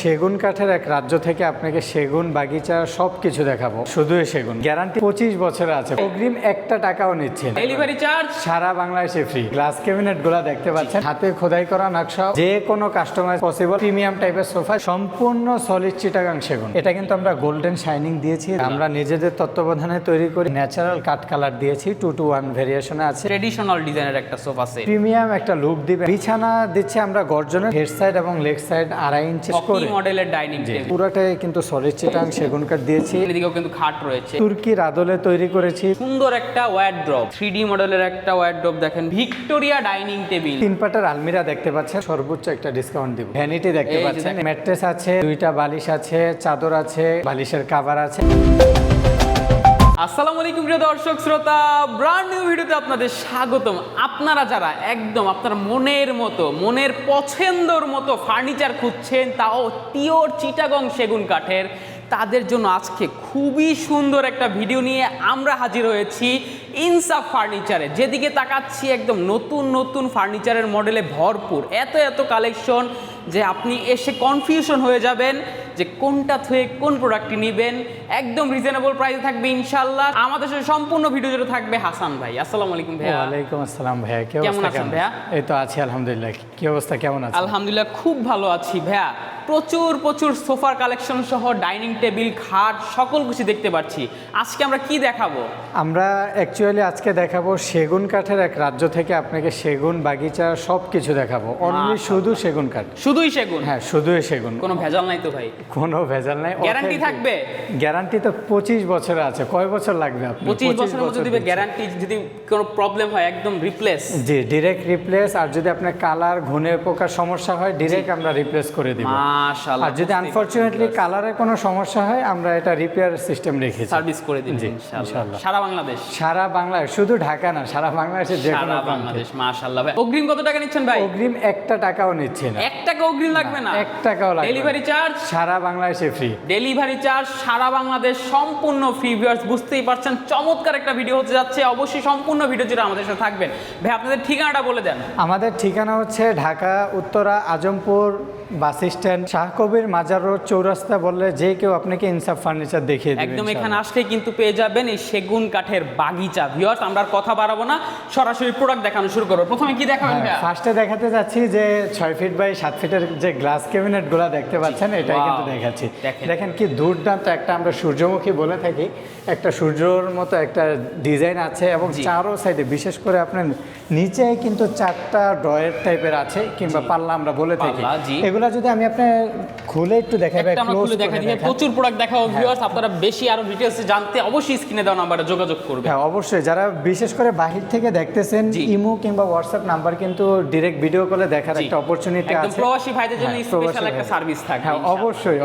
সেগুন কাঠের এক রাজ্য থেকে আপনাকে সেগুন বাগিচা সবকিছু দেখাবো। শুধু সেগুন, গ্যারান্টি 25 বছর আছে, অগ্রিম একটা টাকাও নিচ্ছে না, ডেলিভারি চার্জ সারা বাংলাদেশে ফ্রি। গ্লাস ক্যাবিনেট গুলা দেখতে পাচ্ছেন, হাতে খোদাই করা নকশা, যে কোনো কাস্টমাইজ পসিবল, প্রিমিয়াম টাইপের সোফা, সম্পূর্ণ সলিড চিটাগাং সেগুন। এটা কিন্তু আমরা গোল্ডেন শাইনিং দিয়েছি, আমরা নিজেদের তত্ত্বাবধানে তৈরি করি, ন্যাচারাল কাট কালার দিয়েছি, 2-to-1 ভেরিয়েশনে আছে, ট্রেডিশনাল ডিজাইনের একটা সোফা সেট, প্রিমিয়াম একটা লুক দিবে। বিছানা দিচ্ছে আমরা গর্জনের, হেড সাইড এবং লেগ সাইড 2.5 ইঞ্চি করে মডেলের ডাইনিং টেবিল, পুরোটাই কিন্তু সলিড চিটাগাং সেগুন কাঠ দিয়েছি। এদিকেও কিন্তু খাট রয়েছে, তুর্কির আদলে তৈরি করেছি। সুন্দর একটা ওয়ার্ড্রপ, 3D মডেলের একটা ওয়ার্ড্রপ দেখেন, ভিক্টোরিয়া ডাইনিং টেবিল, 3 পাটের আলমিরা দেখতে পাচ্ছেন, সর্বোচ্চ একটা ডিসকাউন্ট দিব। ভ্যানিটি দেখতে পাচ্ছেন, ম্যাট্রেস আছে, 2টা বালিশ আছে, চাদর আছে, বালিশের কভার আছে। আসসালামু আলাইকুম প্রিয় দর্শক শ্রোতা, ব্র্যান্ড নিউ ভিডিওতে আপনাদের স্বাগতম। আপনারা যারা একদম আপনার মনের মতো, মনের পছন্দর মতো ফার্নিচার খুঁজছেন, তাও পিওর চিটাগং সেগুন কাঠের, তাদের জন্য আজকে খুবই সুন্দর একটা ভিডিও নিয়ে আমরা হাজির হয়েছি ইনসাফ ফার্নিচারে। যেদিকে তাকাচ্ছি একদম নতুন নতুন ফার্নিচারের মডেলে ভরপুর, এত কালেকশন যে আপনি এসে কনফিউশন হয়ে যাবেন যে কোনটা থেকে কোন প্রোডাক্টটি নেবেন। একদম রিজনেবল প্রাইসে থাকবে ইনশাআল্লাহ। আমাদের সাথে সম্পূর্ণ ভিডিও জুড়ে থাকবে হাসান ভাই। আসসালামু আলাইকুম ভাইয়া। ওয়ালাইকুম আসসালাম ভাইয়া, কেমন আছেন ভাইয়া? এই তো আছি আলহামদুলিল্লাহ। কি অবস্থা, কেমন আছেন? আলহামদুলিল্লাহ খুব ভালো আছি ভাইয়া। প্রচুর সোফার কালেকশন সহ ডাইনিং টেবিল, খাট, সকল কিছু দেখতে পাচ্ছি। আজকে আমরা কি দেখাবো? আমরা অ্যাকচুয়ালি আজকে দেখাবো সেগুন কাঠের এক রাজ্য থেকে আপনাকে সেগুন বাগিচা সবকিছু দেখাবো। অনলি শুধু সেগুন কাঠ, শুধুই সেগুন? হ্যাঁ শুধুই সেগুন, কোনো ভেজাল নাই তো ভাই? কোনো ভেজাল নাই। গ্যারান্টি থাকবে? গ্যারান্টি তো 25 বছর আছে। কয় বছর লাগবে আপনি? 25 বছরের মধ্যে দিবে গ্যারান্টি। যদি কোনো প্রবলেম হয় একদম রিপ্লেস? জি, ডিরেক্ট রিপ্লেস। আর যদি আপনার কালার, ঘুনে পোকার সমস্যা হয়, ডিরেক্ট আমরা রিপ্লেস করে দিব। মাশাআল্লাহ। আর যদি আনফরচুনেটলি কালারের কোনো সমস্যা হয়, আমরা এটা রিপেয়ার সিস্টেম রেখেছি, সার্ভিস করে দিন জি ইনশাআল্লাহ। সারা বাংলাদেশ? সারা বাংলাদেশ, শুধু ঢাকা না, সারা বাংলাদেশের যে কোনো বাংলাদেশ। মাশাআল্লাহ ভাই। অগ্রিম কত টাকা নিচ্ছেন ভাই? অগ্রিম একটা টাকাও নিচ্ছে না। 1 টাকা অগ্রিম লাগবে না? 1 টাকাও লাগবে না। ডেলিভারি চার্জ সারা বাংলাদেশে ফ্রি। ডেলিভারি চার্জ সারা বাংলাদেশ সম্পূর্ণ ফ্রি। ভিউয়ার্স বুঝতেই পারছেন চমৎকার একটা ভিডিও হতে যাচ্ছে। অবশ্যই সম্পূর্ণ ভিডিও জুড়ে আমাদের সাথে থাকবেন। ভাই আপনাদের ঠিকানাটা বলে দেন। আমাদের ঠিকানা হচ্ছে ঢাকা উত্তরা আজমপুর বাস স্ট্যান্ড, শাহ কবির মাজার রোড, চৌরাস্তা বললে যে কেউ আপনাকে ইনসাফ ফার্নিচার দেখিয়ে দেবে। একদম এখানে আসলে কিন্তু পেয়ে যাবেন এই সেগুন কাঠের বাগিচা। ভিউয়ার্স আমরা আর কথা বাড়াবো না, সরাসরি প্রোডাক্ট দেখানো শুরু করবো। প্রথমে কি দেখাবেন ভাইয়া? ফার্স্টে দেখাতে যাচ্ছি যে 6 ফিট বাই 7 ফিটের যে গ্লাস ক্যাবিনেট গুলা দেখতে পাচ্ছেন, এটাই কিন্তু দেখাচ্ছি। দেখেন কি দুর্দান্ত একটা, আমরা সূর্যমুখী বলে থাকি, একটা সূর্যর মতো একটা ডিজাইন আছে এবং চারো সাইডে, বিশেষ করে আপনার নিচে কিন্তু 4টা ড্রয়ার টাইপের আছে, কিংবা পাল্লা আমরা বলে থাকি। এগুলা যদি আমি আপনার খুলে একটু দেখাই, প্রচুর প্রোডাক্ট দেখাবো ভিউয়ার্স। আপনারা বেশি আরো ডিটেইলস জানতে অবশ্যই স্ক্রিনে দেওয়া নাম্বারে যোগাযোগ করবেন। হ্যাঁ অবশ্যই, যারা বিশেষ করে বাহির থেকে দেখতেছেন, ইমো কিংবা হোয়াটসঅ্যাপ নাম্বার কিন্তু ডিরেক্ট ভিডিও কলে দেখার একটা অপরচুনিটি আছে। একদম প্রবাসী ভাইদের জন্য স্পেশাল একটা সার্ভিস থাকবে। হ্যাঁ অবশ্যই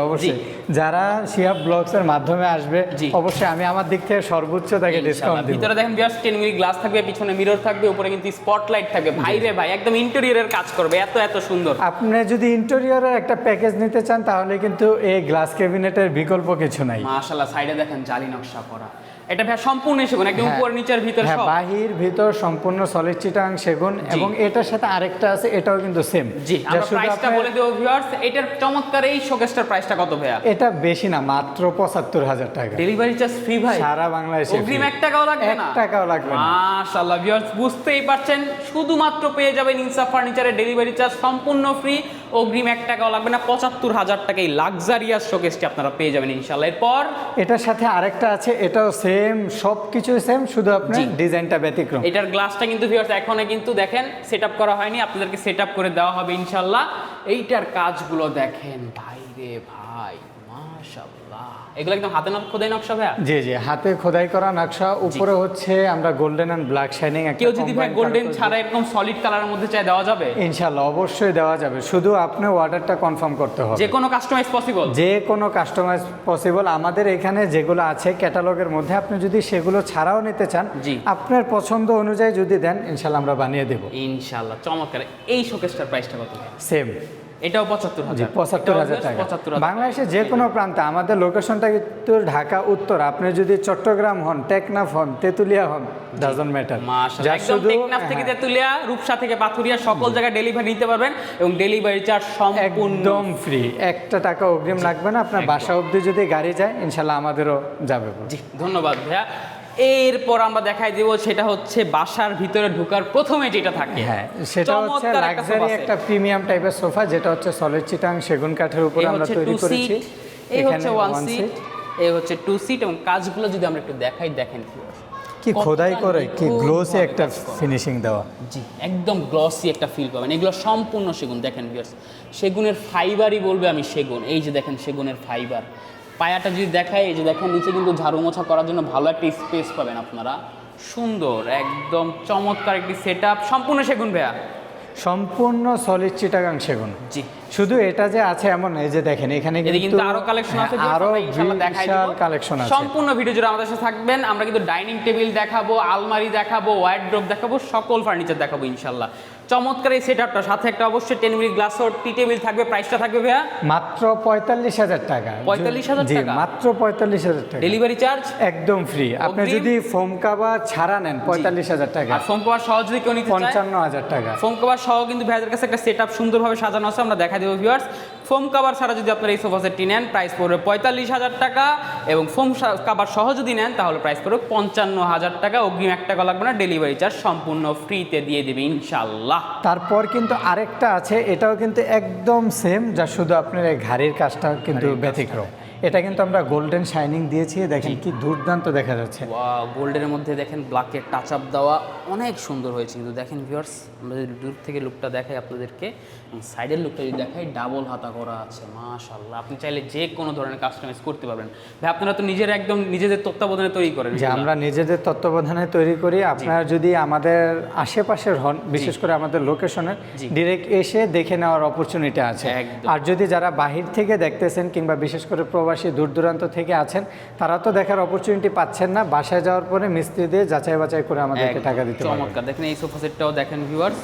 যারা শিহাব ব্লগস এর মাধ্যমে আসবে, অবশ্যই আমি আমার দিক থেকে সর্বোচ্চ তাকে ডিসকাউন্ট দিব। ভিতরে দেখেন ভিউয়ার্স 10 মিলি গ্লাস থাকবে, পিছনে মিরর থাকবে, উপরে কিন্তু স্পটলাইট থাকবে। ভাই রে ভাই, একদম ইন্টেরিয়রের কাজ করবে, এত সুন্দর। আপনি যদি ইন্টেরিয়রের একটা প্যাকেজ নিতে চান, তাহলে কিন্তু এই গ্লাস ক্যাবিনেটের বিকল্প কিছু নাই। মাশাআল্লাহ, সাইডে দেখেন জালি নকশা করা। এটা ভাই সম্পূর্ণ সেগুন, একদম উপর নিচের ভিতর সব? বাহির ভিতর সম্পূর্ণ সলিড চিটাগাং সেগুন। এবং এটার সাথে আরেকটা আছে, এটাও কিন্তু সেম। জি, আমরা প্রাইসটা বলে দেব ভিউয়ার্স। এটার চমৎকার এই শোকেসটার প্রাইসটা কত ভাইয়া? এটা বেশি না, মাত্র 75,000 টাকা। ডেলিভারি চার্জ ফ্রি ভাই? সারা বাংলাদেশে অগ্রিম 1 টাকাও লাগবে না? 1 টাকাও লাগবে না। মাশাআল্লাহ ভিউয়ার্স বুঝতেই পারছেন, শুধুমাত্র পেয়ে যাবেন ইনসাফ ফার্নিচারের ডেলিভারি চার্জ সম্পূর্ণ ফ্রি, অগ্রিম 1 টাকাও লাগবে না। 75,000 টাকায় লাক্সারিয়াস শোকেসটি আপনারা পেয়ে যাবেন ইনশাআল্লাহ। এরপর এটার সাথে আরেকটা আছে, এটাও সেম, সবকিছু সেম, শুধু আপনার ডিজাইনটা ব্যতিক্রম। এটার গ্লাসটা কিন্তু ভিউয়ার্স এখনো কিন্তু দেখেন সেটআপ করা হয়নি, আপনাদেরকে সেটআপ করে দেওয়া হবে ইনশাআল্লাহ। এইটার কাজগুলো দেখেন ভাই রে ভাই, মাশাআল্লাহ। এগুলো একদম হাতে খোদাই নকশা ভাইয়া? জি, হাতে খোদাই করা নকশা। উপরে হচ্ছে আমরা গোল্ডেন এন্ড ব্ল্যাক শাইনিং একটা। কেউ যদি ভাই গোল্ডেন ছাড়া এরকম সলিড কালারের মধ্যে চাই, দেওয়া যাবে ইনশাআল্লাহ? অবশ্যই দেওয়া যাবে, শুধু আপনি অর্ডারটা কনফার্ম করতে হবে। যে কোনো কাস্টমাইজ পসিবল? যে কোনো কাস্টমাইজ পসিবল। আমাদের এখানে যেগুলো আছে ক্যাটালগের মধ্যে, আপনি যদি সেগুলো ছাড়াও নিতে চান, আপনার পছন্দ অনুযায়ী যদি দেন, ইনশাআল্লাহ আমরা বানিয়ে দেব ইনশাআল্লাহ। চমৎকার। এই শোকেসটার প্রাইসটা কত? সেম এটাও 75,000। জি 75,000 টাকা। 75,000 বাংলাদেশের যে কোনো প্রান্তে, আমাদের লোকেশনটা কিন্তু ঢাকা উত্তর। আপনি যদি চট্টগ্রাম হন, টেকনাফ হন, তেতুলিয়া হন, ডাজন্ট ম্যাটার। মাশাআল্লাহ, একদম টেকনাফ থেকে তেতুলিয়া, রূপসা থেকে পাথুরিয়া সকল জায়গায় ডেলিভারি নিতে পারবেন এবং ডেলিভারি চার্জ সম্পূর্ণ একদম ফ্রি, একটা টাকা অগ্রিম লাগবে না। আপনার বাসা অবধি যদি গাড়ি যায়, ইনশাল্লাহ আমাদেরও যাবে। জি ধন্যবাদ ভাইয়া। এরপর আমরা দেখাই দিব, সেটা হচ্ছে বাসার ভিতরে ঢোকার প্রথমে যেটা থাকে। হ্যাঁ, সেটা হচ্ছে লাক্সারি একটা প্রিমিয়াম টাইপের সোফা, যেটা হচ্ছে সলিড চিটাং সেগুন কাঠের উপর আমরা তৈরি করেছি। এই হচ্ছে 1 সিট, এই হচ্ছে 2 সিট এবং কাজগুলো যদি আমরা একটু দেখাই, দেখেন কি খোদাই করে, কি গ্লোসি একটা ফিনিশিং দেওয়া। জি একদম গ্লসি একটা ফিল পাবেন। এগুলো সম্পূর্ণ সেগুন, দেখেন ভিউয়ার্স, সেগুনের ফাইবারই বলবে আমি সেগুন। এই যে দেখেন সেগুনের ফাইবার। পায়াটা যদি দেখায়, এই যে দেখেন নিচে কিন্তু ঝাড়ু মোছা করার জন্য ভালো একটা স্পেস পাবেন আপনারা। সুন্দর একদম চমৎকার একটি সেটআপ, সম্পূর্ণ সেগুন ভাইয়া, সম্পূর্ণ সলিড চিটাগাং সেগুন। জি শুধু এটা যে আছে এমন, এই যে দেখেন এখানে কিন্তু আরো কালেকশন আছে, আরো ইনশাআল্লাহ দেখাই বিশাল দেব। কালেকশন আছে। সম্পূর্ণ ভিডিও জুড়ে আমাদের সাথে থাকবেন। আমরা কিন্তু ডাইনিং টেবিল দেখাবো, আলমারি দেখাবো, ওয়ার্ড্রোব দেখাবো, সকল ফার্নিচার দেখাবো ইনশাআল্লাহ। চমৎকার এই সেটআপটা, সাথে একটা অবশ্যই 10 মিনিট গ্লাস টি টেবিল থাকবে। প্রাইসটা থাকবে ভাইয়া মাত্র 45,000 টাকা। 45,000 জি, টাকা, মাত্র 45,000 টাকা। ডেলিভারি চার্জ একদম ফ্রি। আপনি যদি ফোম কভার ছাড়া নেন 45,000 টাকা, আর ফোম কভার সহ যদি কেউ নিতে চায় 55,000 টাকা। ফোম কভার সহ কিন্তু ভাইয়াদের কাছে একটা সেটআপ সুন্দরভাবে সাজানো আছে, আমরা দেখা দেবো ভিউয়ার্স। ফোম কভার ছাড়া যদি আপনারা এই সোফা সেটটি নেন, প্রাইস পড়বে 45,000 টাকা এবং ফোম কভার সহ যদি নেন তাহলে প্রাইস পড়বে 55,000 টাকা। অগ্রিম 1 টাকা লাগবে না, ডেলিভারি চার্জ সম্পূর্ণ ফ্রিতে দিয়ে দেবে ইনশাআল্লাহ। তারপর কিন্তু আরেকটা আছে, এটাও কিন্তু একদম সেম, যা শুধু আপনার এই ঘাড়ির কাজটা কিন্তু ব্যতিক্রম। এটা কিন্তু আমরা গোল্ডেন শাইনিং দিয়েছি, দেখেন কি দুর্দান্ত দেখা যাচ্ছে। ওয়াও, গোল্ডের মধ্যে দেখেন ব্ল্যাকের টাচ আপ দেওয়া, অনেক সুন্দর হয়েছে কিন্তু। দেখেন ভিউয়ার্স, আমরা যদি দূর থেকে লুকটা দেখাই আপনাদেরকে, সাইডের লুকটা যদি দেখাই, ডাবল হাতা করা আছে মাশাআল্লাহ। আপনি চাইলে যে কোনো ধরনের কাস্টমাইজ করতে পারবেন ভাই। আপনারা তো নিজেরা একদম নিজেদের তত্ত্বাবধানে তৈরি করেন। যে আমরা নিজেদের তত্ত্বাবধানে তৈরি করি। আপনারা যদি আমাদের আশেপাশের হন, বিশেষ করে আমাদের লোকেশনের, ডিরেক্ট এসে দেখে নেওয়ার অপরচুনিটি আছে। আর যদি যারা বাহির থেকে দেখতেছেন কিংবা বিশেষ করে প্রবাসী দূর দূরান্ত থেকে আছেন, তারা তো দেখার অপরচুনিটি পাচ্ছেন না। বাসায় যাওয়ার পরে মিস্ত্রি দিয়ে যাচাই বাছাই করে আমাদেরকে টাকা দিতে হবে। চমৎকার দেখেন এই সোফা সেটটাও দেখেন ভিউয়ার্স,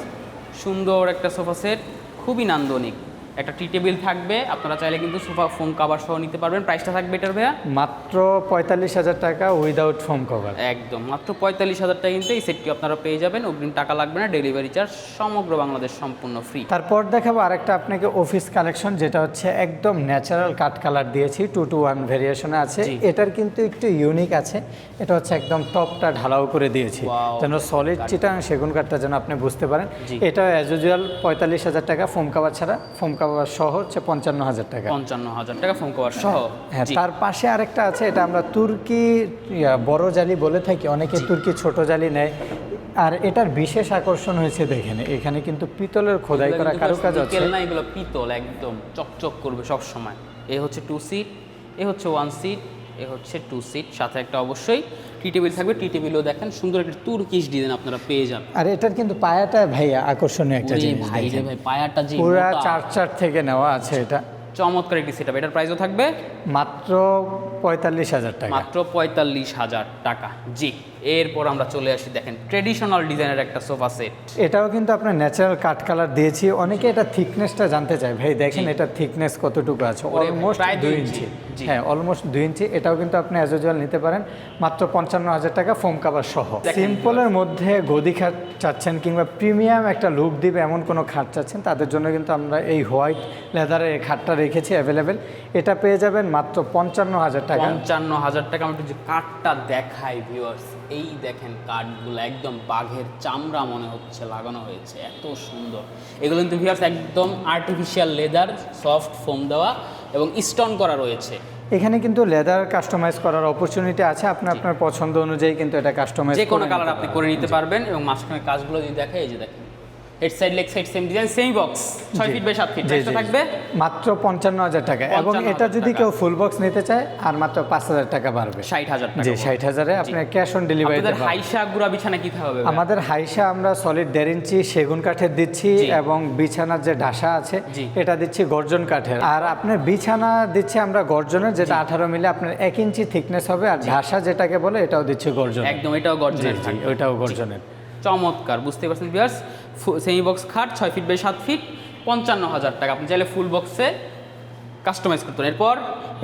সুন্দর একটা সোফা সেট, খুবই নান্দনিক। একটা টি টেবিল থাকবে, আপনারা চাইলে কিন্তু সোফা ফোম কভার সহ নিতে পারবেন। প্রাইসটা থাকবে এটার ভাইয়া মাত্র 45,000 টাকা উইদাউট ফোম কভার। একদম মাত্র 45,000 টাকা কিন্তু এই সেটটি আপনারা পেয়ে যাবেন। অগ্রিম টাকা লাগবে না, ডেলিভারি চার্জ সমগ্র বাংলাদেশ সম্পূর্ণ ফ্রি। তারপর দেখাবো আরেকটা আপনাকে অফিস কালেকশন, যেটা হচ্ছে একদম ন্যাচারাল কাট কালার দিয়েছি, 2-to-1 ভেরিয়েশনে আছে। এটার কিন্তু একটু ইউনিক আছে, এটা হচ্ছে একদম টপটা ঢালাও করে দিয়েছি যেন সলিড চিটাং সেগুন কাঠটা যেন আপনি বুঝতে পারেন। এটা অ্যাজ ইউজুয়াল 45,000 টাকা ফোম কভার ছাড়া, ফোম কভার সহ হচ্ছে 55,000 টাকা। 55,000 টাকা ফোম কভার সহ। হ্যাঁ, তার পাশে আরেকটা আছে, এটা আমরা তুর্কি বড় জালি বলে থাকি, অনেকে তুর্কি ছোট জালি নেয়। আর এটার বিশেষ আকর্ষণ হয়েছে দেখেন, এখানে কিন্তু পিতলের খোদাই করা কারুকাজ আছে। না, এগুলো পিতল, একদম চকচক করবে সব সময়। এই হচ্ছে 2 সিট, এ হচ্ছে 1 সিট, এ হচ্ছে 2 সিট, সাথে একটা অবশ্যই টি টেবিল থাকবে। টি টেবিলও দেখেন সুন্দর একটা তুর্কিশ ডিজাইন আপনারা পেয়ে যাবেন। আর এটার কিন্তু পায়াটা ভাইয়া আকর্ষণীয় একটা জিনিস, ভাই রে ভাই, পায়াটা যে পুরো 4 থেকে নেওয়া আছে। এটা চমৎকার একটি সেটআপ। এটার প্রাইসও থাকবে মাত্র 45,000 টাকা। মাত্র 45,000 টাকা। জি, এরপর আমরা চলে আসি, দেখেন ট্রেডিশনাল ডিজাইনের একটা সোফা সেট। এটাও কিন্তু আপনার ন্যাচারাল কাট কালার দিয়েছি। অনেকে এটা থিকনেসটা জানতে চায়, ভাই দেখেন এটা থিকনেস কতটুকু আছে, অলমোস্ট 2 ইঞ্চি। হ্যাঁ, অলমোস্ট 2 ইঞ্চি। এটাও কিন্তু আপনি অ্যাজ ইউজুয়াল নিতে পারেন মাত্র 55,000 টাকা ফোম কভার সহ। সিম্পলের মধ্যে গদি খাট চাচ্ছেন কিংবা প্রিমিয়াম একটা লুক দিবে এমন কোনো খাট চাচ্ছেন, তাদের জন্য কিন্তু আমরা এই হোয়াইট লেদারের এই খাটটা রেখেছি অ্যাভেলেবেল। এটা পেয়ে যাবেন মাত্র 55,000 টাকা। 55,000 টাকা। আমি একটু যে কাঠটা দেখাই ভিউয়ার্স, এই দেখেন কাঠগুলো একদম বাঘের চামড়া মনে হচ্ছে লাগানো হয়েছে, এত সুন্দর। এগুলো কিন্তু ভিউয়ার্স একদম আর্টিফিশিয়াল লেদার, সফট ফোম দেওয়া এবং স্টোন করা রয়েছে। এখানে কিন্তু লেদার কাস্টমাইজ করার অপরচুনিটি আছে, আপনি আপনার পছন্দ অনুযায়ী কিন্তু এটা কাস্টমাইজ যে কোনো কালার আপনি করে নিতে পারবেন। এবং মাঝখানে কাজগুলো যদি দেখাই, এই যে দেখেন head side leg side same design, same box, 6 feet by 7 feet. প্রাইসটা থাকবে মাত্র 55,000 টাকা। এবং এটা যদি কেউ ফুল বক্স নিতে চায় আর মাত্র 5,000 টাকা বাড়বে, 60,000 টাকা। জি, 60,000-এ আপনি ক্যাশ অন ডেলিভারি আপনাদের হাইসা গুড়া বিছানা কি হবে? আমাদের হাইসা আমরা সলিড 1.5 ইঞ্চি সেগুন কাঠের দিচ্ছি এবং বিছানার যে ঢাসা আছে এটা দিচ্ছি গর্জন কাঠের। আর আপনার বিছানা দিচ্ছি আমরা গর্জনের, যেটা 18 মিলি আপনার 1 ইঞ্চি থিকনেস হবে। আর ঢাসা যেটাকে বলে এটাও দিচ্ছি গর্জন, একদম এটাও গর্জনের, ওইটাও গর্জনের। চমৎকার, বুঝতে পারছেন ভিউয়ার্স। সেমি বক্স খাট 6 ফিট বাই 7 ফিট, 55,000 টাকা। আপনি চাইলে ফুল বক্সে কাস্টমাইজ করতে পারেন। এরপর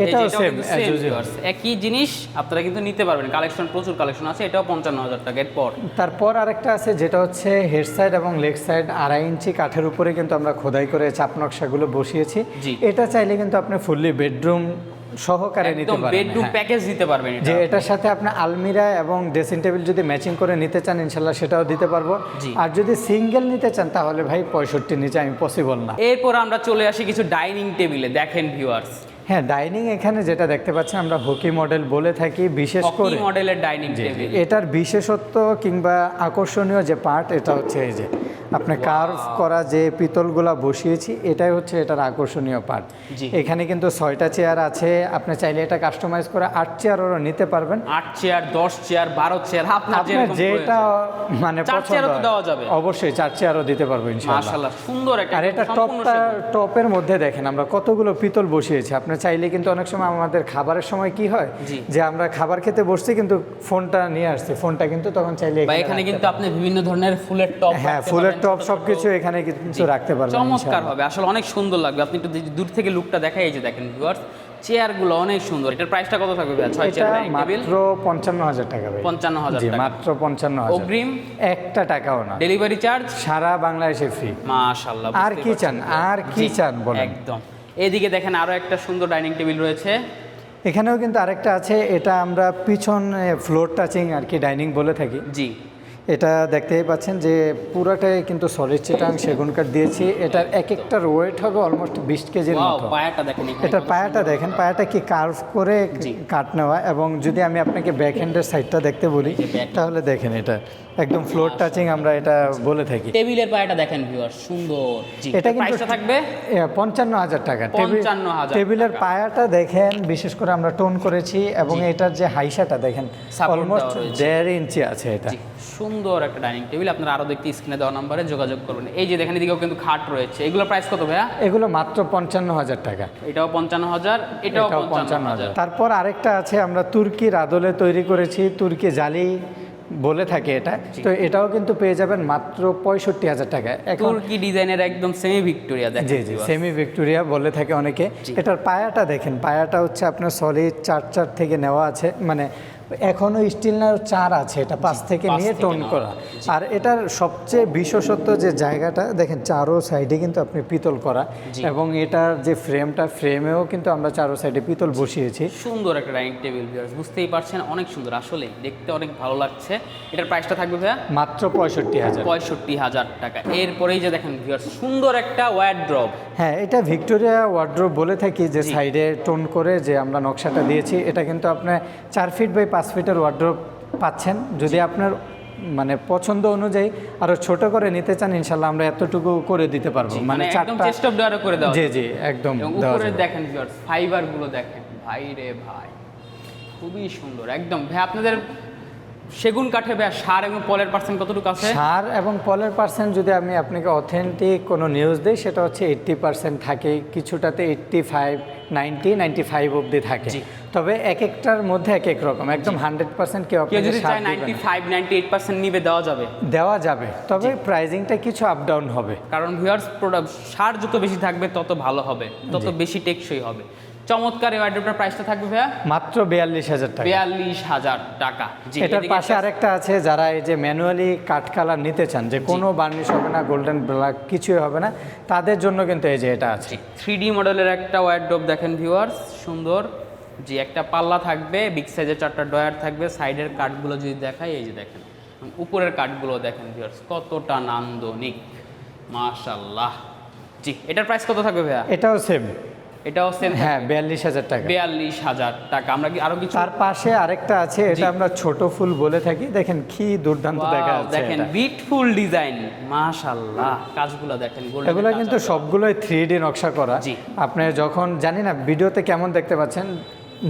এটাও same, কিন্তু as same usual। viewers, একই জিনিস আপনারা কিন্তু নিতে পারবেন। কালেকশন প্রচুর কালেকশন আছে, এটাও 55,000 টাকা। এরপর তারপর আরেকটা আছে যেটা হচ্ছে হেড সাইড এবং লেগ সাইড 2.5 ইঞ্চি কাঠের উপরে কিন্তু আমরা খোদাই করে চাপ নকশাগুলো বসিয়েছি। জি। এটা চাইলে কিন্তু আপনি ফুললি বেডরুম সহকারে নিতে একদম পারবেন। বেডরুম হ্যাঁ। প্যাকেজ দিতে পারবেন এটা। যে এটার সাথে আপনি আলমিরা এবং ড্রেসিং টেবিল যদি ম্যাচিং করে নিতে চান ইনশাল্লাহ সেটাও দিতে পারবো। জি। আর যদি সিঙ্গেল নিতে চান তাহলে ভাই 65 নিচে আমি পসিবল না। এরপর আমরা চলে আসি কিছু ডাইনিং টেবিলে। দেখেন ভিউয়ার্স, হ্যাঁ, ডাইনিং এখানে যেটা দেখতে পাচ্ছেন আমরা হকি মডেল বলে থাকি, বিশেষ হকি করে মডেলের ডাইনিং টেবিল। এটার বিশেষত্ব কিংবা আকর্ষণীয় যে পার্ট এটা হচ্ছে এই যে আপনি কার্ভ করা যে পিতলগুলা বসিয়েছি, এটাই হচ্ছে এটার আকর্ষণীয় পার্ট। জি। এখানে কিন্তু 6টা চেয়ার আছে, আপনি চাইলে এটা কাস্টমাইজ করে 8 চেয়ারও নিতে পারবেন। 8 চেয়ার, 10 চেয়ার, 12 চেয়ার, আপনার আপনার যেরকম যেটা প্রয়োজন। মানে 4 পছন্দ চেয়ারও তো হয়। দেওয়া যাবে। অবশ্যই 4 চেয়ারও দিতে পারবো ইনশাআল্লাহ। মাশাআল্লাহ, সুন্দর একটা আর এটা সম্পূর্ণ টপের মধ্যে দেখেন আমরা কতগুলো পিতল বসিয়েছি। আপনি চাইলে কিন্তু অনেক সময় আমাদের খাবারের সময় কি হয় জি। যে আমরা খাবার খেতে বসছি কিন্তু ফোনটা নিয়ে আসছি, ফোনটা কিন্তু তখন চাইলে বা এখানে কিন্তু আপনি বিভিন্ন ধরনের ফুলের টপ, হ্যাঁ, ফুলের টপ সবকিছু এখানে কিন্তু রাখতে পারবেন চমৎকার ইনশাআল্লাহ। হবে, আসলে অনেক সুন্দর লাগবে। আপনি একটু দূর থেকে লুকটা দেখাই, এই যে দেখেন ভিউয়ার্স, চেয়ারগুলো অনেক সুন্দর। এটার প্রাইসটা কত থাকবে ভাই? 6 এটা চেয়ার ডাইনিং টেবিল মাত্র 55,000 টাকা ভাই। 55,000 জি, টাকা। মাত্র 55,000। অগ্রিম একটা টাকাও না, ডেলিভারি চার্জ সারা বাংলাদেশে ফ্রি। মাশাআল্লাহ। আর কি চান, আর কি চান বলেন। একদম। এদিকে দেখেন আরো একটা সুন্দর ডাইনিং টেবিল রয়েছে। এখানেও কিন্তু আরেকটা আছে, এটা আমরা পিছন ফ্লোর টাচিং আর কি ডাইনিং বলে থাকি। জি। এটা দেখতেই পাচ্ছেন যে পুরোটাই কিন্তু সলিড চিটাং সেগুন কাঠ দিয়েছি। এটার এক একটার ওয়েট হবে অলমোস্ট 20 কেজির ওয়াও, মতো। পায়াটা দেখেন এখানে এটার কত পায়াটা সুন্দর। দেখেন, পায়াটা কি কার্ভ করে জি। কাট নেওয়া। এবং যদি আমি আপনাকে ব্যাক হ্যান্ডের সাইডটা দেখতে বলি এই যে back hand। তাহলে দেখেন এটা একদম ফ্লোর টাচিং আমরা এটা বলে থাকি। টেবিলের পায়াটা দেখেন ভিউয়ার্স, সুন্দর। জি, এটা কিন্তু প্রাইসটা থাকবে 55,000 টাকা। 55,000 টেবিলের টাকা। পায়াটা দেখেন বিশেষ করে আমরা টোন করেছি এবং এটার যে হাইসাটা দেখেন Support অলমোস্ট দেওয়া রয়েছে। 1.5 ইঞ্চি আছে এটা। জি, সুন্দর একটা ডাইনিং টেবিল। আপনারা আরো দেখতে স্ক্রিনে দেওয়া নম্বরে যোগাযোগ করবেন। এই যে দেখেন এদিকেও কিন্তু খাট রয়েছে। এগুলো প্রাইস কত ভাইয়া? এগুলো মাত্র 55,000 টাকা। এটাও 55,000, এটাও এটাও 55,000। তারপর আরেকটা আছে আমরা তুর্কির আদলে তৈরি করেছি, তুর্কি জালি বলে থাকে এটা। তো এটাও কিন্তু পেয়ে যাবেন মাত্র 65,000 টাকা। এখন তুর্কি ডিজাইনের একদম সেমি ভিক্টোরিয়া দেখেন। জি জি, সেমি ভিক্টোরিয়া বলে থাকে অনেকে। এটার পায়াটা দেখেন, পায়াটা হচ্ছে আপনার সলিড 4 থেকে নেওয়া আছে, মানে এখনো স্টিল না 4 আছে, এটা 5 থেকে 5 নিয়ে থেকে টোন নেওয়া। করা। আর এটার সবচেয়ে বিশেষত্ব যে জায়গাটা দেখেন, চারো সাইডে কিন্তু আপনি পিতল করা। জি। এবং এটার যে ফ্রেমেও কিন্তু আমরা চারো সাইডে পিতল বসিয়েছি। সুন্দর একটা ডাইনিং টেবিল ভিউয়ার্স, বুঝতেই পারছেন অনেক সুন্দর, আসলে দেখতে অনেক ভালো লাগছে। এটার প্রাইসটা থাকবে ভাইয়া মাত্র 65,000। 65,000 টাকা। এরপরেই যে দেখেন ভিউয়ার্স, সুন্দর একটা ওয়ার্ড্রব। হ্যাঁ, এটা ভিক্টোরিয়া ওয়ার্ড্রোব বলে থাকি, যে সাইডে টোন করে যে আমরা নকশাটা দিয়েছি। এটা কিন্তু আপনার 4 ফিট বাই 5 ফিটের ওয়ার্ড্রোব পাচ্ছেন। যদি আপনার মানে পছন্দ অনুযায়ী আরো ছোট করে নিতে চান ইনশাল্লাহ আমরা এতটুকু করে দিতে পারবো। মানে একদম 4টা। চেস্ট অফ ডয়ারও করে দেওয়া জি যাবে। জি, একদম এবং দেওয়া উপরে যাবে। দেখেন ভিউয়ার্স, ফাইবার গুলো দেখেন, ভাই রে ভাই, খুবই সুন্দর একদম। ভাই আপনাদের সেগুন কাঠে ভাই সার এবং পলের পার্সেন্ট কতটুকু আছে? সার এবং পলের পার্সেন্ট যদি আমি আপনাকে অথেন্টিক কোনো নিউজ দিই সেটা হচ্ছে 80% থাকে, কিছুটাতে 85, 90, 95 অবধি থাকে। জি। তবে এক একটার মধ্যে এক এক রকম, একদম 100% কেউ কেউ আপনাকে যদি সার চায় দিবে না। 95, 98% নিবে, দেওয়া যাবে। দেওয়া যাবে, তবে প্রাইজিংটা কিছু আপ ডাউন হবে। কারণ ভিউয়ার্স, প্রোডাক্ট সার যত বেশি থাকবে তত ভালো হবে, তত বেশি টেকসই হবে। চমৎকার এই ওয়ার্ড্রোবটার প্রাইসটা থাকবে ভাইয়া মাত্র 42,000 টাকা। 42,000 টাকা। জি, এটার এদিকে পাশে আরেকটা আছে, যারা এই যে ম্যানুয়ালি কাঠ কালার নিতে চান, যে কোনো বার্নিশ হবে না, গোল্ডেন ব্ল্যাক কিছুই হবে না, তাদের জন্য কিন্তু এই যে এটা আছে। 3D মডেলের একটা ওয়ার্ড্রোব দেখেন ভিউয়ার্স, সুন্দর। জি, একটা পাল্লা থাকবে, বিগ সাইজের 4টা ডয়ার থাকবে। সাইডের কাঠগুলো যদি দেখাই, এই যে দেখেন উপরের কাঠগুলো দেখেন ভিউয়ার্স, কতটা নান্দনিক, মাশাআল্লাহ। জি, এটার প্রাইস কত থাকবে ভাইয়া? এটাও সেম। এটাও সেম। হ্যাঁ, 42,000 টাকা। 42,000 টাকা। আমরা কি আরো কিছু? তার পাশে আরেকটা আছে, এটা আমরা ছোট ফুল বলে থাকি। দেখেন কি দুর্দান্ত দেখা Wow, যাচ্ছে দেখেন এটা। বিউটিফুল ডিজাইন, মাশাআল্লাহ। কাজগুলো দেখেন, গোল্ডেন। এগুলো কিন্তু সবগুলোই 3D নকশা করা। জি। আপনি যখন জানি না ভিডিওতে কেমন দেখতে পাচ্ছেন,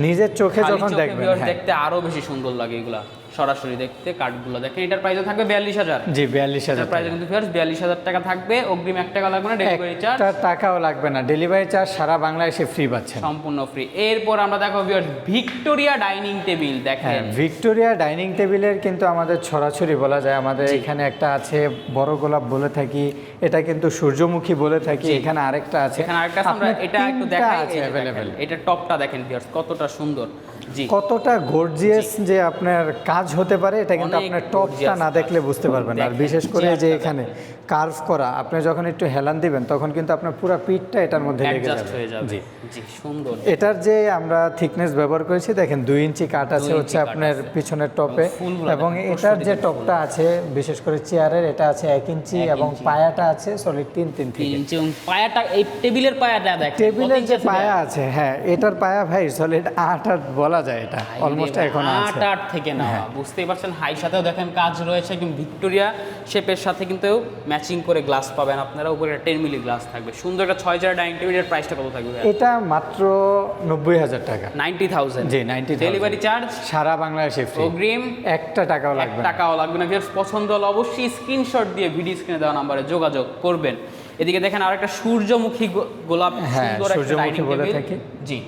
নিজের চোখে যখন দেখবেন, হ্যাঁ, দেখতে আরো বেশি সুন্দর লাগে এগুলা। সরাসরি দেখতে কার্ডগুলো দেখেন। এটার প্রাইসও থাকবে 42,000। জি 42,000 প্রাইস কিন্তু ভিউয়ার্স 42,000 টাকা থাকবে। অগ্রিম 1 টাকা লাগবে না, ডেলিভারি চার্জ টাকাও লাগবে না, ডেলিভারি চার্জ সারা বাংলাদেশে ফ্রি পাচ্ছেন, সম্পূর্ণ ফ্রি। এরপর আমরা দেখো ভিউয়ার্স ভিক্টোরিয়া ডাইনিং টেবিল দেখেন। ভিক্টোরিয়া ডাইনিং টেবিলের কিন্তু আমাদের ছড়াছড়ি বলা যায়, আমাদের এখানে একটা আছে বড় গোলাপ বলে থাকি, এটা কিন্তু সূর্যমুখী বলে থাকি, এখানে আরেকটা আছে, এখানে আরেকটা আছে, আমরা এটা একটু দেখাই। আছে अवेलेबल। এটা টপটা দেখেন ভিউয়ার্স কতটা সুন্দর, জি কতটা গর্জিয়াস যে আপনার কাজ হতে পারে, এটা কিন্তু অনেক আপনার টপটা gorgeous না দেখলে বুঝতে পারবেন না। আর দেখেন, বিশেষ করে যে চেয়ারটা এখানে কার্ভ করা, আপনি যখন একটু হেলান দিবেন তখন কিন্তু আপনার পুরো পিঠটা এটার মধ্যে লেগে অ্যাডজাস্ট যাবে। হয়ে যাবে, জি জি সুন্দর। এটার যে আমরা থিকনেস ব্যবহার করেছি দেখেন 2 ইঞ্চি কাট আছে 2 হচ্ছে ইঞ্চি কাট আপনার আছে। পিছনের টপে, ফুলগুলো এবং দেখেন, এটার যে প্রশ্ন টপটা আছে বিশেষ করে চেয়ারের এটা আছে 1 ইঞ্চি, 1 এবং ইঞ্চি। পায়াটা আছে সলিড 3 3 থেকে। ইঞ্চি এবং পায়াটা, এই টেবিলের পায়াটা দেখেন টেবিলের কত যে ইঞ্চি পায়া আছে? আছে, হ্যাঁ এটার পায়া ভাই সলিড 8 বলা যায়, এটা অলমোস্ট এখন আছে। 8 থেকে না, বুঝতেই পারছেন। হাই সাথেও দেখেন কাজ রয়েছে, কিন্তু ভিক্টোরিয়া শেপের সাথে কিন্তু ম্যাচিং করে গ্লাস পাবেন আপনারা। উপরে 10 মিলি গ্লাস থাকবে, সুন্দর একটা 6 চেয়ার ডাইনিং টেবিলের প্রাইসটা কত থাকবে? এটা মাত্র 90,000 টাকা। 90,000 জি 90,000 ডেলিভারি চার্জ সারা বাংলাদেশে ফ্রি, অগ্রিম একটা টাকাও 1 লাগবে না। টাকাও লাগবে না। ভিউয়ার্স পছন্দ হলে অবশ্যই স্ক্রিনশট দিয়ে ভিডিও স্ক্রিনে দেওয়া নাম্বারে যোগাযোগ করবেন। এদিকে দেখেন আরেকটা সূর্যমুখী গোলাপ, হ্যাঁ, সুন্দর একটা সূর্যমুখী ডাইনিং বলে টেবিল, থাকি। জি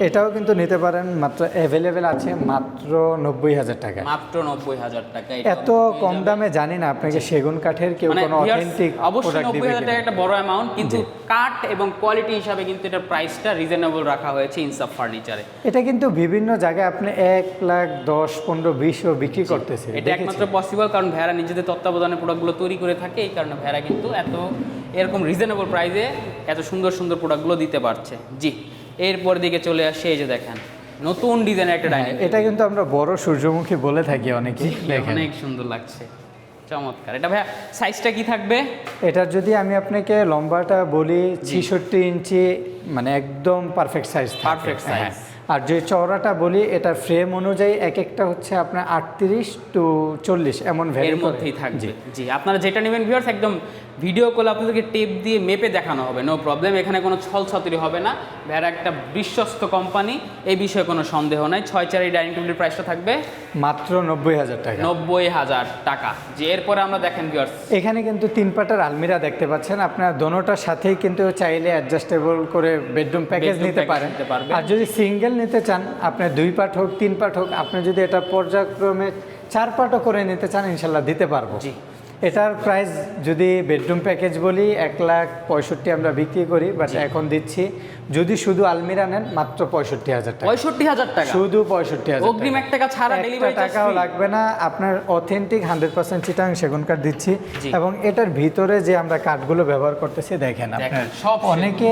এটাও কিন্তু নিতে পারেন, মাত্র অ্যাভেলেবেল আছে মাত্র 90,000 টাকা। মাত্র 90,000 টাকা। এত কম দামে জানি না আপনাকে সেগুন কাঠের কেউ মানে কোনো viewers, অথেন্টিক অবশ্যই প্রোডাক্ট দিবে 90,000 টাকা কিনা। একটা বড় অ্যামাউন্ট, কিন্তু কাঠ এবং কোয়ালিটি হিসাবে কিন্তু এটার প্রাইসটা রিজনেবল রাখা হয়েছে ইনসাফ ফার্নিচারে। এটা কিন্তু বিভিন্ন জায়গায় আপনি 1 লাখ 10, 15, 20ও বিক্রি করতেছে। এটা একমাত্র পসিবল কারণ ভেড়া নিজেদের তত্ত্বাবধানে প্রোডাক্টগুলো তৈরি করে থাকে, এই কারণে ভেড়া কিন্তু এত এরকম রিজনেবল প্রাইসে এত সুন্দর সুন্দর প্রোডাক্টগুলো দিতে পারছে। জি এরপর দিকে চলে আসে এই যে দেখেন নতুন ডিজাইনের একটা ডাইনিং, এটা কিন্তু আমরা বড় সূর্যমুখী বলে থাকি অনেকে, দেখেন অনেক সুন্দর লাগছে, চমৎকার। এটা ভাইয়া সাইজটা কি থাকবে? এটার যদি আমি আপনাকে লম্বাটা বলি 66 ইঞ্চি, মানে একদম পারফেক্ট সাইজ, Perfect size। আর যে চওড়াটা বলি এটা ফ্রেম অনুযায়ী এক একটা হচ্ছে আপনার 38 to 40 এমন এর ভ্যারি মধ্যেই থাকবে। জি আপনারা যেটা নেবেন ভিউয়ার্স একদম ভিডিও কল আপনাদেরকে টেপ দিয়ে মেপে দেখানো হবে, নো প্রবলেম। এখানে কোনো ছল ছতরি হবে না। ভেড়া একটা বিশ্বস্ত কোম্পানি, এই বিষয়ে কোনো সন্দেহ নাই। 6 চেয়ার এই ডাইনিং টেবিলের প্রাইসটা থাকবে মাত্র 90,000 টাকা। 90,000 টাকা। যে এরপরে আমরা দেখেন ভিউয়ার্স এখানে কিন্তু 3 পাটার আলমিরা দেখতে পাচ্ছেন, আপনার দোনোটার সাথেই কিন্তু চাইলে অ্যাডজাস্টেবল করে বেডরুম প্যাকেজ Bedroom নিতে package নিতে পারবেন। আর যদি সিঙ্গেল নিতে চান, আপনার 2 পাট হোক 3 পাট হোক, আপনি যদি এটা পর্যায়ক্রমে 4 পাটও করে নিতে চান ইনশাল্লাহ দিতে পারবো। জি। এটার প্রাইস যদি বেডরুম প্যাকেজ বলি 1,65,000 আমরা বিক্রি করি, বাট এখন দিচ্ছি যদি শুধু আলমিরা নেন মাত্র 65,000 টাকা। 65,000 টাকা শুধু 65,000 অগ্রিম 1 টাকা ছাড়া ডেলিভারি চার্জ টাকাও লাগবে না, আপনার অথেন্টিক 100% চিটাং সেগুন কাঠ দিচ্ছি। জি। এবং এটার ভিতরে যে আমরা কাঠগুলো ব্যবহার করতেছি দেখেন আপনার সব অনেকে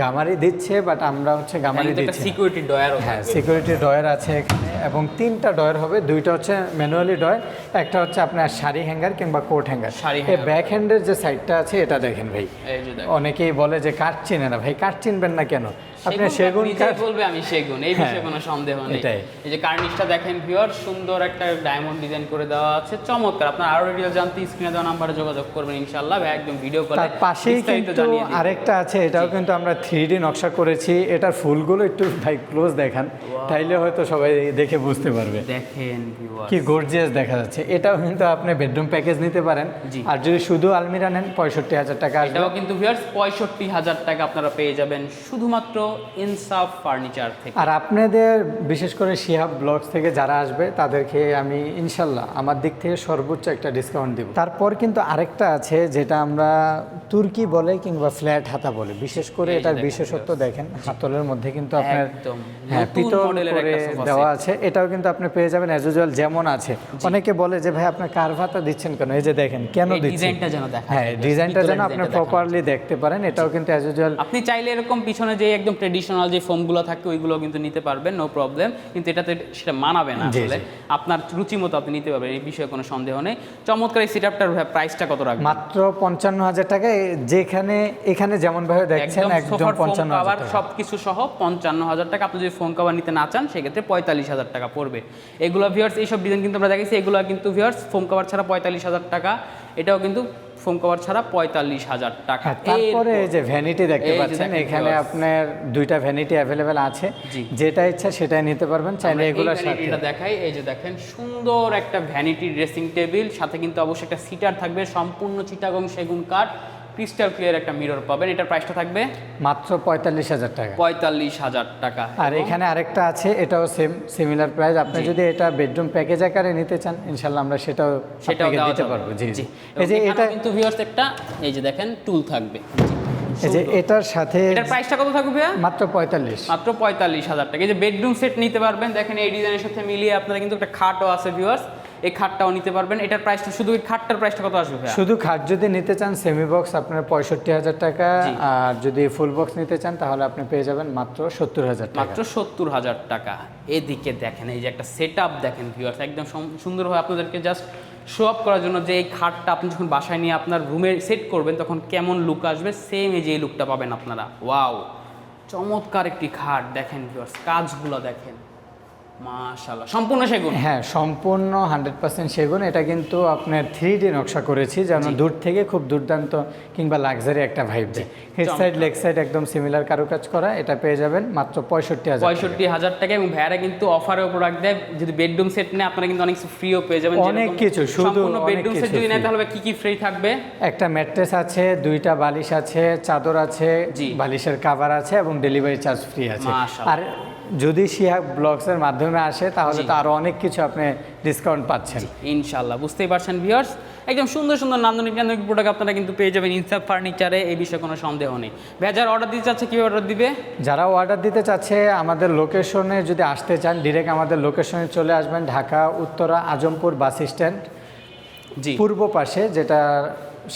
গামারি দিচ্ছে, বাট আমরা হচ্ছে গামারি দিচ্ছি না। সিকিউরিটি ডয়ার হ্যাঁ সিকিউরিটি ডয়ার আছে এখানে, এবং 3টা ডয়ার হবে, 2টা হচ্ছে ম্যানুয়ালি ডয়ার, একটা হচ্ছে আপনার শাড়ি হ্যাঙ্গার কিংবা কোট হ্যাঙ্গার। শাড়ি এই hanger। ব্যাক হ্যান্ডের যে সাইডটা আছে এটা দেখেন ভাই, এই যে দেখেন অনেকেই বলে যে কাঠ চিনে না, ভাই কাঠ চিনবেন না কেন, আপনি সেগুন নিজেই কাঠ বলবে আমি সেগুন, এই বিষয়ে কোনো সন্দেহ নেই। এটাই। এই যে কার্নিশটা দেখেন ভিউয়ার, সুন্দর একটা ডায়মন্ড ডিজাইন করে দেওয়া আছে, চমৎকার। আপনার আরো ডিটেইলস জানতে স্ক্রিনে দেওয়া নাম্বারে যোগাযোগ করবেন ইনশাআল্লাহ, ভাই একদম ভিডিও কলে তার পাশেই কিন্তু আরেকটা আছে, এটাও কিন্তু আমরা 3D নকশা করেছি। এটার ফুলগুলো একটু ভাই ক্লোজ দেখান, তাইলে হয়তো সবাই দেখে বুঝতে পারবে দেখেন ভিউয়ার কি গর্জিয়াস দেখা যাচ্ছে। এটাও কিন্তু আপনি বেডরুম প্যাকেজ নিতে পারেন, জি। আর যদি শুধু আলমিরা নেন 65,000 টাকা আসবে। এটাও কিন্তু ভিউয়ার্স 65,000 টাকা আপনারা পেয়ে যাবেন শুধুমাত্র ইনসাফ ফার্নিচার থেকে। আর আপনাদের বিশেষ করে শিহাব ব্লগস থেকে যারা আসবে তাদেরকে আমি ইনশাল্লাহ আমার দিক থেকে সর্বোচ্চ একটা ডিসকাউন্ট দিব। তারপর কিন্তু আরেকটা আছে যেটা আমরা তুর্কি বলে কিংবা ফ্ল্যাট হাতা বলে, বিশেষ করে এটার বিশেষত্ব দেখেন, হাতলের মধ্যে কিন্তু আপনার একদম হ্যাঁ নতুন পিতল মডেলের করে একটা সোফা দেওয়া সেট। আছে। এটাও কিন্তু আপনি পেয়ে যাবেন অ্যাজ ইউজুয়াল যেমন আছে। অনেকে বলে যে ভাই আপনার কার্ভ হাতা দিচ্ছেন কেন, এই যে দেখেন কেন এই দিচ্ছেন, ডিজাইনটা যেন দেখা হ্যাঁ যায়, ডিজাইনটা পিতলের যেন আপনি ডিজাইনটা প্রপারলি দেখতে পারেন। এটাও কিন্তু অ্যাজ ইউজুয়াল আপনি চাইলে এরকম পিছনে যে একদম ট্রেডিশনাল যে ফোমগুলো থাকে ওইগুলো কিন্তু নিতে পারবেন, নো প্রবলেম। কিন্তু এটাতে সেটা মানাবে না, জি, আসলে জি। আপনার রুচি মতো আপনি নিতে পারবেন, এই বিষয়ে কোনো সন্দেহ নেই। চমৎকার এই সেটআপটার প্রাইসটা কত রাখবেন? মাত্র 55,000 টাকা। যেখানে এখানে যেমন ভাবে দেখছেন একদম সোফার ফোম 55,000 কভার টাকা। সবকিছু সহ 55,000 টাকা। আপনি যদি ফোম কভার নিতে না চান সেক্ষেত্রে 45,000 টাকা পড়বে। এগুলো ভিউয়ার্স এইসব ডিজাইন কিন্তু আমরা দেখেছি, এগুলো কিন্তু ভিউয়ার্স ফোম কভার ছাড়া 45,000 টাকা। এটাও কিন্তু ফোম কভার ছাড়া 45,000 টাকা। তারপরে এই যে ভ্যানিটি দেখতে এই যে পাচ্ছেন, দেখেন এখানে viewers। আপনার দুইটা ভ্যানিটি অ্যাভেলেবেল আছে, জি। যেটা ইচ্ছা সেটাই নিতে পারবেন, চাইলে এগুলোর সাথে। ভ্যানিটিটা দেখাই, এই যে দেখেন সুন্দর একটা ভ্যানিটি ড্রেসিং টেবিল, সাথে কিন্তু অবশ্যই একটা সিটার থাকবে, সম্পূর্ণ চিটাগং সেগুন কাঠ, ক্রিস্টাল ক্লিয়ার একটা মিরর পাবেন। এটার প্রাইসটা থাকবে মাত্র 45,000 টাকা। 45,000 টাকা। আর এখানে আরেকটা আছে, এটাও সিমিলার প্রাইস। আপনি যদি এটা বেডরুম প্যাকেজ আকারে নিতে চান, ইনশাল্লাহ আমরা সেটাও আপনাকে দেওয়া দিতে যাবে। পারবো। জি জি। এবং এই যে এখানেও এটা, কিন্তু ভিউয়ার্স একটা এই যে দেখেন টুল থাকবে। এই যে এটার সাথে এটার প্রাইসটা কত থাকবে ভাইয়া? মাত্র 45। মাত্র 45,000 টাকা। এই যে বেডরুম সেট নিতে পারবেন, দেখেন এই ডিজাইনের সাথে মিলিয়ে আপনারা কিন্তু একটা খাটও আছে ভিউয়ার্স, এই খাটটাও নিতে পারবেন। এটার প্রাইসটা শুধু এই খাটটার প্রাইসটা কত আসবে ভাইয়া? শুধু খাট যদি নিতে চান সেমি বক্স আপনার 65,000 টাকা, আর যদি ফুল বক্স নিতে চান তাহলে আপনি পেয়ে যাবেন মাত্র 70,000 টাকা। মাত্র 70,000 টাকা। এদিকে দেখেন এই যে একটা সেটআপ দেখেন ভিউয়ার্স, একদম সুন্দরভাবে আপনাদেরকে জাস্ট শো আপ করার জন্য যে এই খাটটা আপনি যখন বাসায় নিয়ে আপনার রুমে সেট করবেন তখন কেমন লুক আসবে, সেম এই যে এই লুকটা পাবেন আপনারা। ওয়াও, চমৎকার একটি খাট দেখেন ভিউয়ার্স, কাজগুলো দেখেন মাশাআল্লাহ, সম্পূর্ণ সেগুন। হ্যাঁ, সম্পূর্ণ 100% সেগুন। এটা কিন্তু আপনার 3D নকশা করেছি, যেন দূর থেকে খুব দুর্দান্ত কিংবা লাক্সারি একটা ভাইব দেয়। হেড সাইড লেগ সাইড একদম সিমিলার কারুকাজ করা। এটা পেয়ে যাবেন মাত্র 65,000। 65,000 টাকা। এবং ভাইয়ারা কিন্তু অফারেও প্রোডাক্ট দেয়, যদি বেডরুম সেট নেয় আপনারা কিন্তু অনেক কিছু ফ্রিও পেয়ে যাবেন। অনেক কিছু, শুধু বেডরুম সেট যদি নেয় তাহলে কি কি ফ্রি থাকবে? একটা ম্যাট্রেস আছে, দুইটা বালিশ আছে, চাদর আছে, বালিশের কভার আছে এবং ডেলিভারি চার্জ ফ্রি আছে। মাশাআল্লাহ। আর যদি শিহাব ব্লগসের মাধ্যমে আসে তাহলে তো আরো অনেক কিছু আপনি ডিসকাউন্ট পাচ্ছেন ইনশাআল্লাহ। বুঝতেই পারছেন ভিউয়ার্স, একদম সুন্দর সুন্দর নান্দনিক নান্দনিক প্রোডাক্ট আপনারা কিন্তু পেয়ে যাবেন ইনসাফ ফার্নিচারে, এই বিষয়ে কোনো সন্দেহ নেই। ভাইয়া যারা অর্ডার দিতে চাচ্ছে কীভাবে অর্ডার দিবে? যারা অর্ডার দিতে চাচ্ছে আমাদের লোকেশনে যদি আসতে চান, ডিরেক্ট আমাদের লোকেশনে চলে আসবেন, ঢাকা উত্তরা আজমপুর বাস স্ট্যান্ড জি, পূর্ব পাশে, যেটা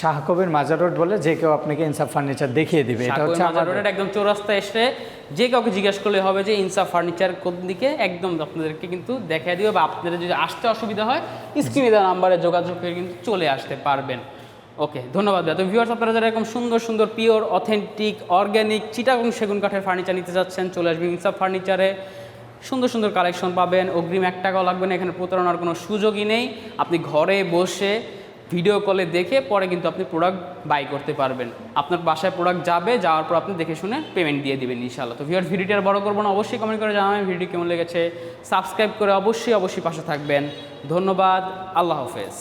শাহ কবির মাজার রোড বলে, যে কেউ আপনাকে ইনসাফ ফার্নিচার দেখিয়ে দিবে। এটা হচ্ছে আমাদের একদম চৌরাস্তা এসে যে কাউকে জিজ্ঞাসা করলে হবে যে ইনসাফ ফার্নিচার কোন দিকে, একদম আপনাদেরকে কিন্তু দেখিয়ে দিবে। বা আপনাদের যদি আসতে অসুবিধা হয় স্ক্রিনে দেওয়া নাম্বারে যোগাযোগ করে কিন্তু চলে আসতে পারবেন। ওকে, ধন্যবাদ ভাইয়া। তো ভিউয়ার্স, আপনারা যারা এরকম সুন্দর সুন্দর পিওর অথেন্টিক অর্গ্যানিক চিটাগং সেগুন কাঠের ফার্নিচার নিতে যাচ্ছেন, চলে আসবেন ইনসাফ ফার্নিচারে। সুন্দর সুন্দর কালেকশন পাবেন, অগ্রিম 1 টাকাও লাগবে না, এখানে প্রতারণার কোনো সুযোগই নেই। আপনি ঘরে বসে ভিডিও কলে দেখে পরে কিন্তু আপনি প্রোডাক্ট বাই করতে পারবেন। আপনার বাসায় প্রোডাক্ট যাবে, যাওয়ার পর আপনি দেখে শুনে পেমেন্ট দিয়ে দিবেন ইনশাআল্লাহ। তো ভিউয়ার্স, ভিডিওটি আর বড় করবো না, অবশ্যই কমেন্ট করে জানাবেন ভিডিও কেমন লেগেছে। সাবস্ক্রাইব করে অবশ্যই পাশে থাকবেন। ধন্যবাদ, আল্লাহ হাফেজ।